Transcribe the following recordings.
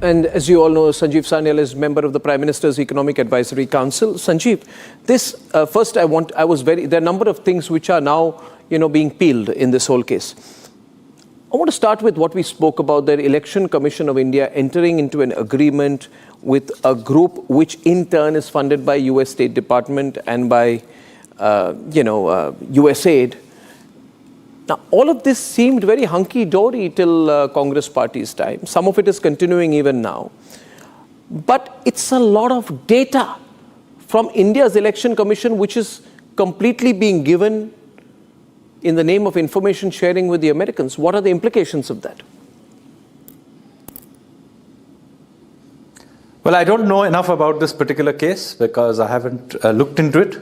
And as you all know, Sanjeev Sanyal is member of the Prime Minister's Economic Advisory Council. Sanjeev, this first there are a number of things which are now, being peeled in this whole case. I want to start with what we spoke about, the Election Commission of India entering into an agreement with a group which in turn is funded by US State Department and by, USAID. Now, all of this seemed very hunky-dory till Congress party's time. Some of it is continuing even now. But it's a lot of data from India's Election Commission which is completely being given in the name of information sharing with the Americans. What are the implications of that? Well, I don't know enough about this particular case because I haven't looked into it.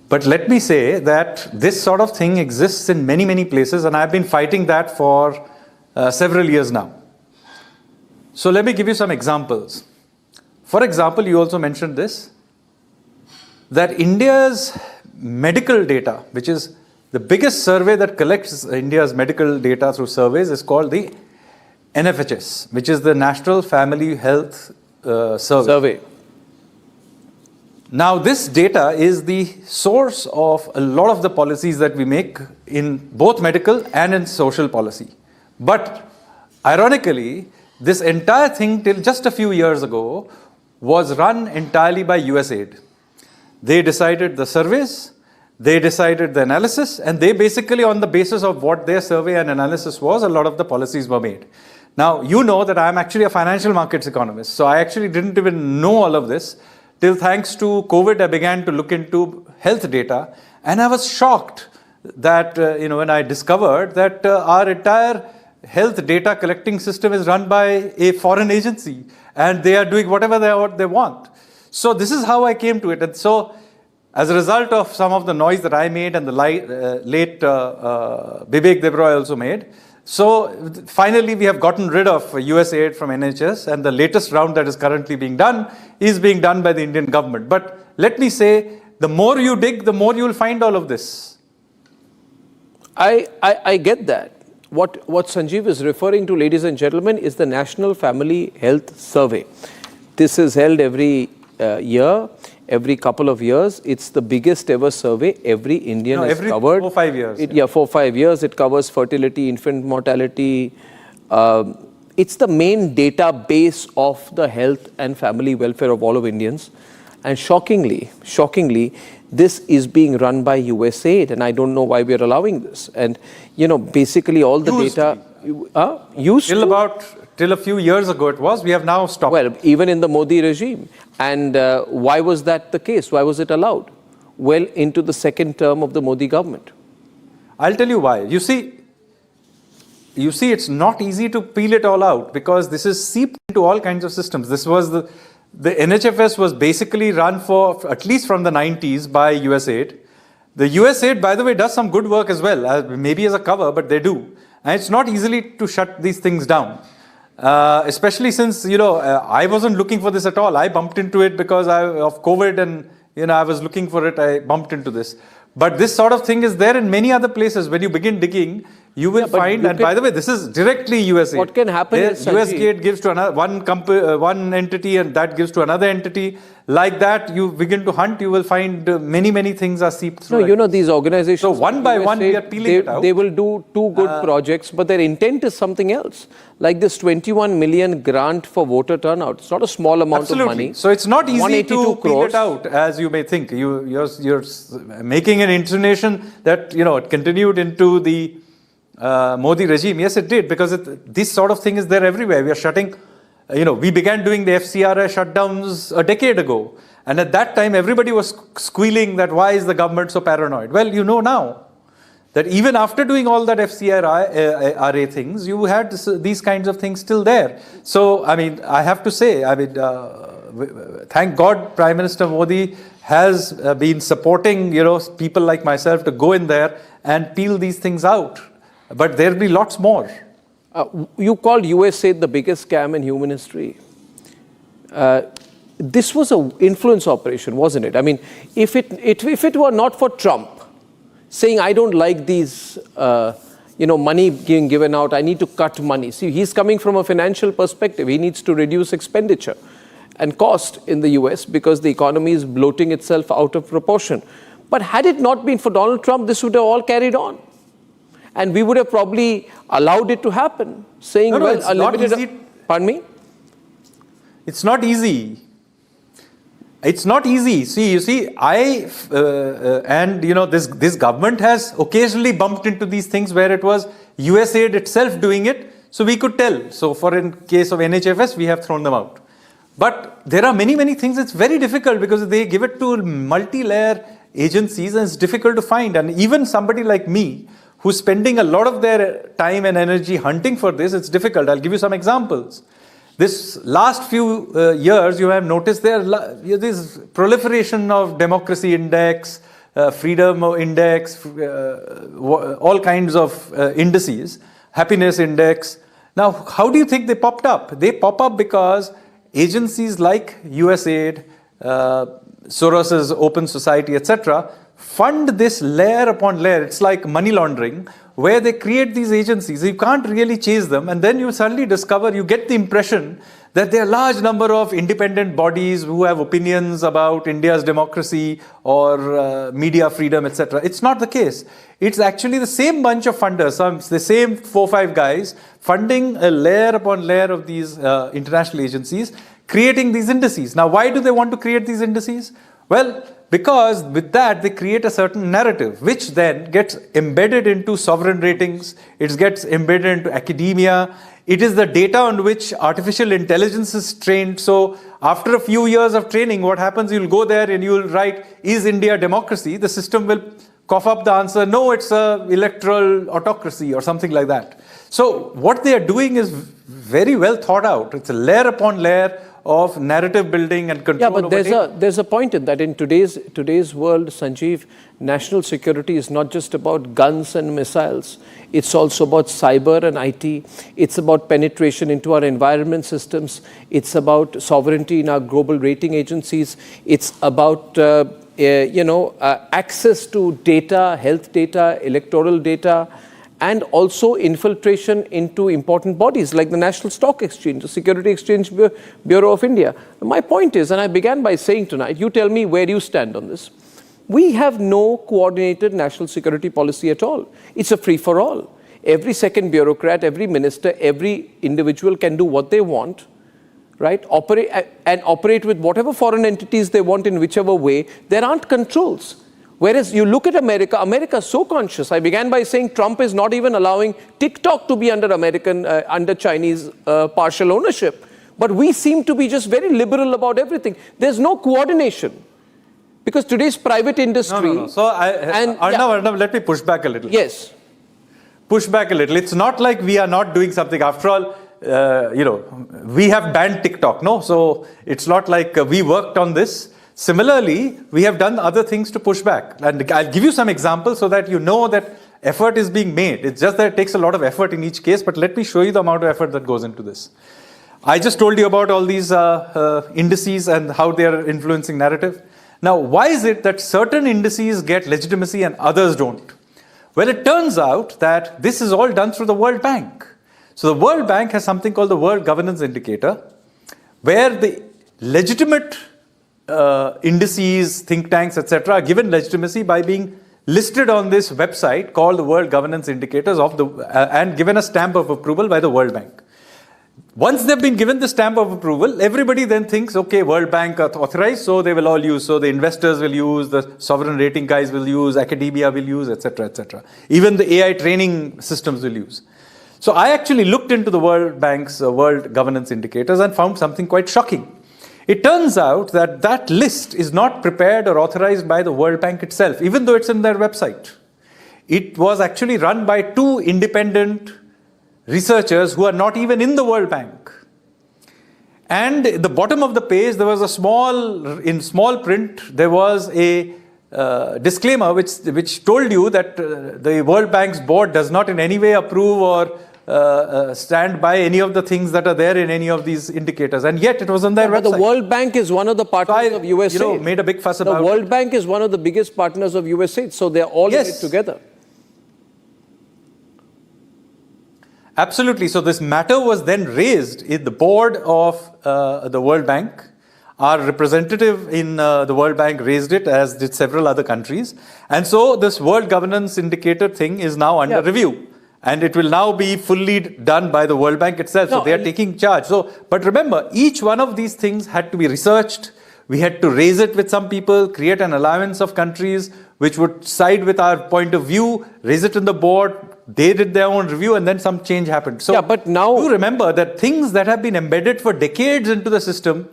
But let me say that this sort of thing exists in many, many places, and I've been fighting that for several years now. So let me give you some examples. For example, you also mentioned this, that India's medical data, which is the biggest survey that collects India's medical data through surveys, is called the NFHS, which is the National Family Health Survey. Now, this data is the source of a lot of the policies that we make in both medical and in social policy. But ironically, this entire thing till just a few years ago was run entirely by USAID. They decided the surveys, they decided the analysis, and they basically, on the basis of what their survey and analysis was, a lot of the policies were made. Now, you know that I'm actually a financial markets economist, so I actually didn't even know all of this. Till thanks to COVID, I began to look into health data, and I was shocked that, when I discovered that our entire health data collecting system is run by a foreign agency, and they are doing whatever they want. So this is how I came to it. And so, as a result of some of the noise that I made and the late Bibek Debroy also made, so finally we have gotten rid of USAID from NHS, and the latest round that is currently being done is being done by the Indian government. But let me say, the more you dig, the more you will find all of this. I get that. What Sanjeev is referring to, ladies and gentlemen, is the National Family Health Survey. This is held every year, every couple of years. It's the biggest ever survey every Indian has covered. 4 or 5 years. 4 or 5 years. It covers fertility, infant mortality. It's the main database of the health and family welfare of all of Indians. And shockingly, this is being run by USAID, and I don't know why we are allowing this. And, basically all the data... Till a few years ago it was. We have now stopped. Well, even in the Modi regime. And why was that the case? Why was it allowed? Well, into the second term of the Modi government. I'll tell you why. You see, it's not easy to peel it all out because this is seeped into all kinds of systems. This was the NHFS was basically run for, at least from the 90s, by USAID. The USAID, by the way, does some good work as well, maybe as a cover, but they do. And it's not easily to shut these things down. Especially since, I wasn't looking for this at all. I bumped into it because of COVID and, I was looking for it. I bumped into this. But this sort of thing is there in many other places. When you begin digging, you will find, and by the way, this is directly USAID. What can happen is USAID gives to another, one entity, and that gives to another entity. Like that, you begin to hunt, you will find many, many things are seeped through. No, these organizations... So one by one, we are peeling it out. They will do two good projects, but their intent is something else. Like this 21 million grant for voter turnout. It's not a small amount of money. So it's not easy to peel it out, as you may think. You're making an intonation that, it continued into the Modi regime. Yes, it did, because this sort of thing is there everywhere. We are shutting... we began doing the FCRI shutdowns a decade ago. And at that time, everybody was squealing that why is the government so paranoid? Well, you know now that even after doing all that FCRI things, you had these kinds of things still there. So, I have to say, thank God Prime Minister Modi has been supporting, people like myself to go in there and peel these things out. But there'll be lots more. You called USAID the biggest scam in human history. This was an influence operation, wasn't it? If it were not for Trump saying, I don't like these, money being given out. I need to cut money. See, he's coming from a financial perspective. He needs to reduce expenditure and cost in the US because the economy is bloating itself out of proportion. But had it not been for Donald Trump, this would have all carried on. And we would have probably allowed it to happen, saying, no, well, it's not easy. Pardon me? It's not easy. It's not easy. See, you see, this government has occasionally bumped into these things where it was USAID itself doing it, so we could tell. So in case of NHFS, we have thrown them out. But there are many, many things it's very difficult because they give it to multi-layer agencies and it's difficult to find. And even somebody like me, who's spending a lot of their time and energy hunting for this, it's difficult. I'll give you some examples. This last few years, you have noticed this proliferation of democracy index, freedom index, all kinds of indices, happiness index. Now, how do you think they popped up? They pop up because agencies like USAID, Soros's Open Society, etc., fund this layer upon layer. It's like money laundering, where they create these agencies. You can't really chase them, and then you suddenly discover, you get the impression that there are a large number of independent bodies who have opinions about India's democracy or media freedom, etc. It's not the case. It's actually the same bunch of funders, the same 4-5 guys funding a layer upon layer of these international agencies, creating these indices. Now, why do they want to create these indices? Well, because with that they create a certain narrative which then gets embedded into sovereign ratings, it gets embedded into academia. It is the data on which artificial intelligence is trained. So after a few years of training, what happens, you'll go there and you'll write, is India democracy? The system will cough up the answer, no, it's a electoral autocracy or something like that. So what they are doing is very well thought out. It's a layer upon layer of narrative building and control. Yeah, but there's a point in that. In today's world, Sanjeev, national security is not just about guns and missiles. It's also about cyber and IT. It's about penetration into our environment systems. It's about sovereignty in our global rating agencies. It's about access to data, health data, electoral data, and also infiltration into important bodies like the National Stock Exchange, the Security Exchange Bureau of India. My point is, and I began by saying tonight, you tell me where you stand on this. We have no coordinated national security policy at all. It's a free-for-all. Every second bureaucrat, every minister, every individual can do what they want, right? Operate with whatever foreign entities they want in whichever way. There aren't controls. Whereas you look at America, America is so conscious. I began by saying Trump is not even allowing TikTok to be under Chinese partial ownership. But we seem to be just very liberal about everything. There's no coordination. Because today's private industry... No. So, Arnab, let me push back a little. Yes. Push back a little. It's not like we are not doing something. After all, we have banned TikTok, no? So it's not like we worked on this. Similarly, we have done other things to push back. And I'll give you some examples so that you know that effort is being made. It's just that it takes a lot of effort in each case, but let me show you the amount of effort that goes into this. I just told you about all these indices and how they are influencing narrative. Now, why is it that certain indices get legitimacy and others don't? Well, it turns out that this is all done through the World Bank. So the World Bank has something called the World Governance Indicator, where the legitimate indices, think tanks, etc., are given legitimacy by being listed on this website called the World Governance Indicators and given a stamp of approval by the World Bank. Once they've been given the stamp of approval, everybody then thinks, okay, World Bank authorized, so they will all use. So the investors will use, the sovereign rating guys will use, academia will use, etc., etc. Even the AI training systems will use. So I actually looked into the World Bank's World Governance Indicators and found something quite shocking. It turns out that that list is not prepared or authorized by the World Bank itself, even though it's in their website. It was actually run by two independent researchers who are not even in the World Bank. And at the bottom of the page, there was in small print, there was a disclaimer which told you that the World Bank's board does not in any way approve or stand by any of the things that are there in any of these indicators, and yet it was on their website. But the World Bank is one of the partners of USAID. Made a big fuss about it. The World Bank is one of the biggest partners of USAID, so they're all in it together. Absolutely. So this matter was then raised in the board of the World Bank. Our representative in the World Bank raised it, as did several other countries. And so this World Governance Indicator thing is now under review. And it will now be fully done by the World Bank itself. So they are taking charge. So, but remember, each one of these things had to be researched. We had to raise it with some people, create an alliance of countries which would side with our point of view, raise it in the board. They did their own review, and then some change happened. So but now you remember that things that have been embedded for decades into the system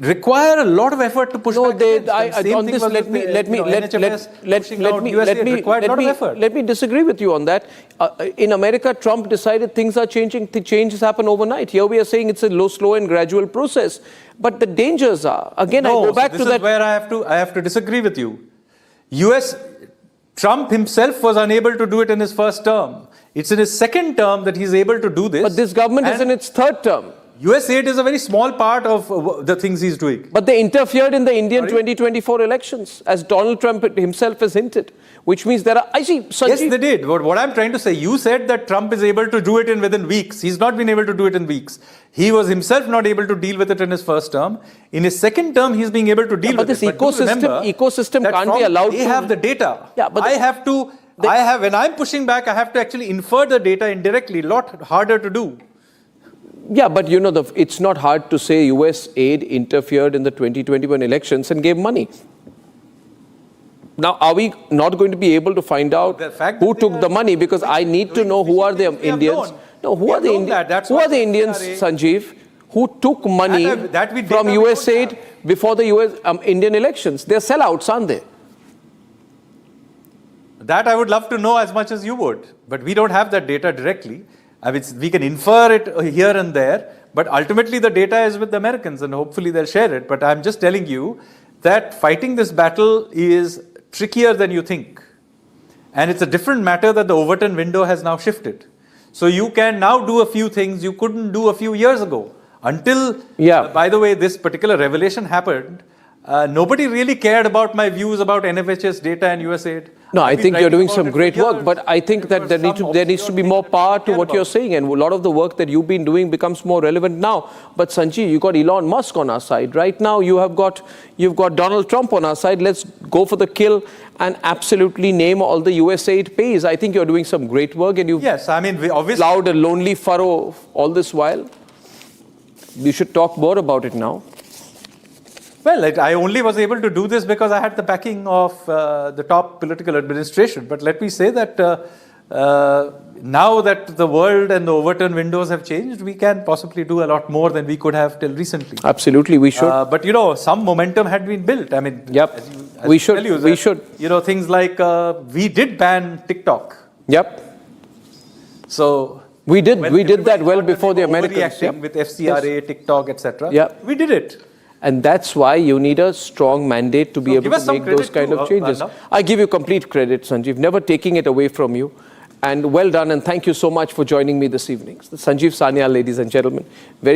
require a lot in effort to push back. Let me disagree with you on that. In America, Trump decided things are changing. The changes happen overnight. Here we are saying it's a slow and gradual process. But the dangers are, again, I go back to that. This is where I have to disagree with you. Trump himself was unable to do it in his first term. It's in his second term that he's able to do this. But this government is in its third term. USAID is a very small part of the things he's doing. But they interfered in the Indian 2024 elections, as Donald Trump himself has hinted. Which means there are... Sanjeev, yes, they did. But what I'm trying to say, you said that Trump is able to do it within weeks. He's not been able to do it in weeks. He was himself not able to deal with it in his first term. In his second term, he's being able to deal with it. But this ecosystem can't be allowed to... They have the data. Yeah, but when I'm pushing back, I have to actually infer the data indirectly. A lot harder to do. Yeah, but you know, it's not hard to say USAID interfered in the 2021 elections and gave money. Now, are we not going to be able to find out who took the money? Because I need to know who are the Indians. No, who are the Indians, Sanjeev, who took money from USAID before the Indian elections? They're sellouts, aren't they? That I would love to know as much as you would. But we don't have that data directly. I mean, we can infer it here and there, but ultimately the data is with the Americans and hopefully they'll share it. But I'm just telling you that fighting this battle is trickier than you think. And it's a different matter that the Overton window has now shifted. So you can now do a few things you couldn't do a few years ago. Until, by the way, this particular revelation happened, nobody really cared about my views about NFHS data and USAID. No, I think you're doing some great work, but I think that there needs to be more power to what you're saying, and a lot of the work that you've been doing becomes more relevant now. But Sanjeev, you got Elon Musk on our side. Right now, you've got Donald Trump on our side. Let's go for the kill and absolutely name all the USAID pays. I think you're doing some great work, and you've plowed a lonely furrow all this while. You should talk more about it now. Well, I only was able to do this because I had the backing of the top political administration. But let me say that now that the world and the Overton windows have changed, we can possibly do a lot more than we could have till recently. Absolutely, we should. But, you know, some momentum had been built. I mean, we should. You know, things like we did ban TikTok. So we did that well before the Americans. With FCRA, TikTok, etc. We did it. And that's why you need a strong mandate to be able to make those kind of changes. I give you complete credit, Sanjeev, never taking it away from you. And well done, and thank you so much for joining me this evening. Sanjeev Sanyal, ladies and gentlemen.